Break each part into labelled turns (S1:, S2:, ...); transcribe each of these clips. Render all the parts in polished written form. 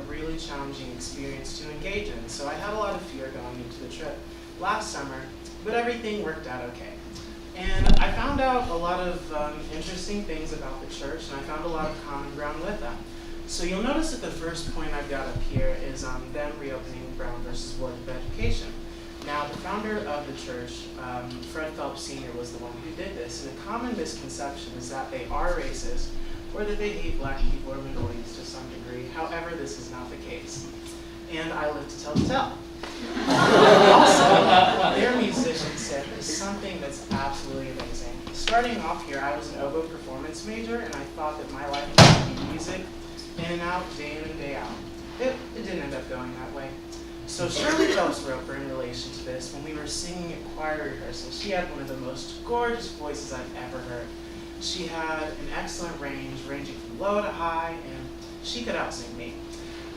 S1: really challenging experience to engage in, so I had a lot of fear going into the trip last summer, but everything worked out okay. And I found out a lot of interesting things about the church, and I found a lot of common ground with them. So you'll notice that the first point I've got up here is them reopening Brown versus Board of Education. Now, the founder of the church, Fred Phelps Sr., was the one who did this, and a common misconception is that they are racist or that they hate black people or minorities to some degree. However, this is not the case. And I live to tell the tale. Also, their musicianship is something that's absolutely amazing. Starting off here, I was an oboe performance major, and I thought that my life would be music, in and out, day in and day out. It didn't end up going that way. So Shirley Phelps-Roper, in relation to this, when we were singing at choir rehearsal, she had one of the most gorgeous voices I've ever heard. She had an excellent range, ranging from low to high, and she could out-sing me.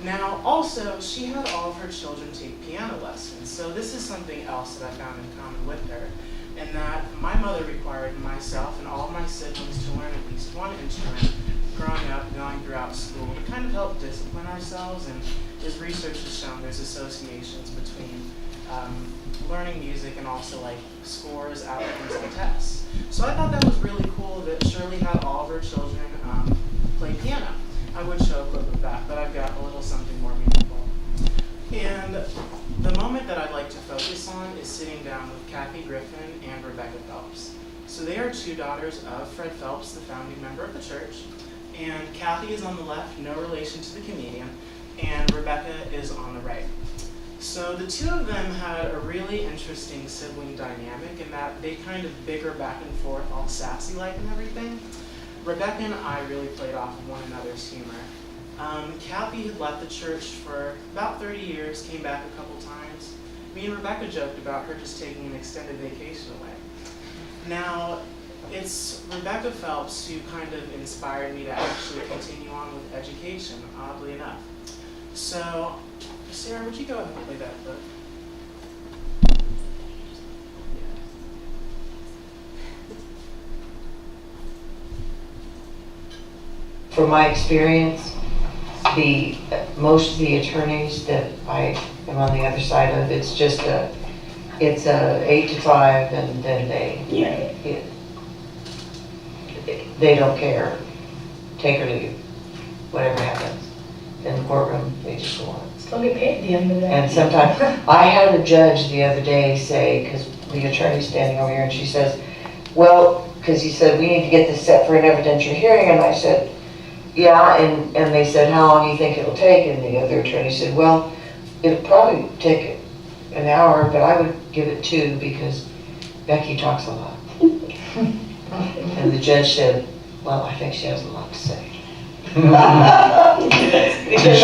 S1: Now, also, she had all of her children take piano lessons, so this is something else that I found in common with her, in that my mother required myself and all of my siblings to learn at least one instrument growing up, going throughout school, to kind of help discipline ourselves, and as research has shown, there's associations between learning music and also like scores, outcomes, and tests. So I thought that was really cool that Shirley had all of her children play piano. I would show a clip of that, but I've got a little something more meaningful. And the moment that I'd like to focus on is sitting down with Kathy Griffin and Rebekah Phelps. So they are two daughters of Fred Phelps, the founding member of the church. And Kathy is on the left, no relation to the comedian, and Rebekah is on the right. So the two of them had a really interesting sibling dynamic in that they kind of bicker back and forth, all sassy-like and everything. Rebekah and I really played off of one another's humor. Kathy had left the church for about 30 years, came back a couple times. Me and Rebekah joked about her just taking an extended vacation away. Now, it's Rebekah Phelps who kind of inspired me to actually continue on with education, oddly enough. So, Sarah, would you go ahead and play that clip?
S2: From my experience, most of the attorneys that I am on the other side of, it's a 8 to 5, and then they don't care. Take or leave, whatever happens in the courtroom, they just go on.
S3: Still get paid at the end of the day.
S2: And sometimes, I had a judge the other day say, because the attorney's standing over here, and she says, well, because he said, we need to get this set for an evidentiary hearing, and I said, yeah, and they said, how long do you think it'll take? And the other attorney said, well, it'll probably take an hour, but I would give it 2 because Becky talks a lot. And the judge said, well, I think she has a lot to say. Because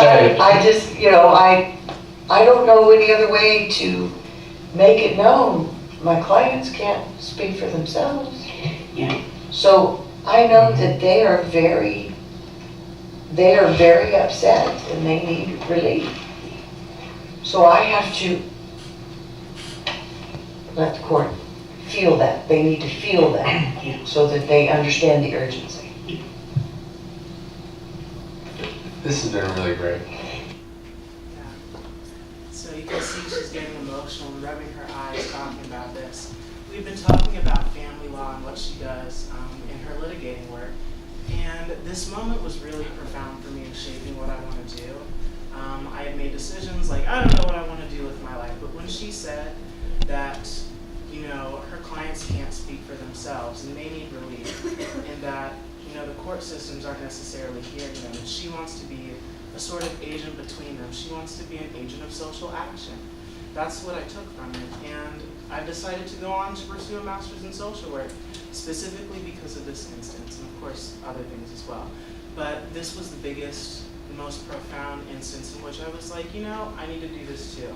S2: I just, I don't know any other way to make it known. My clients can't speak for themselves.
S3: Yeah.
S2: So I know that they are very upset and they need relief. So I have to let the court feel that. They need to feel that so that they understand the urgency.
S4: This has been really great.
S1: Yeah. So you can see she's getting emotional and rubbing her eyes talking about this. We've been talking about family law and what she does in her litigating work. And this moment was really profound for me in shaping what I want to do. I had made decisions like, I don't know what I want to do with my life, but when she said that, her clients can't speak for themselves and they need relief, and that, the court systems aren't necessarily hearing them, and she wants to be a sort of agent between them. She wants to be an agent of social action. That's what I took from it, and I've decided to go on to pursue a master's in social work, specifically because of this instance, and of course other things as well. But this was the biggest, the most profound instance in which I was like, I need to do this too.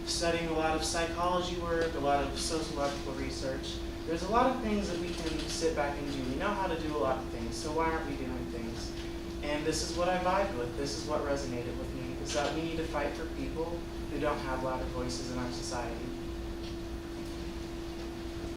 S1: Studying a lot of psychology work, a lot of sociological research. There's a lot of things that we can sit back and do. We know how to do a lot of things, so why aren't we doing things? And this is what I vibed with. This is what resonated with me, is that we need to fight for people who don't have louder voices in our society.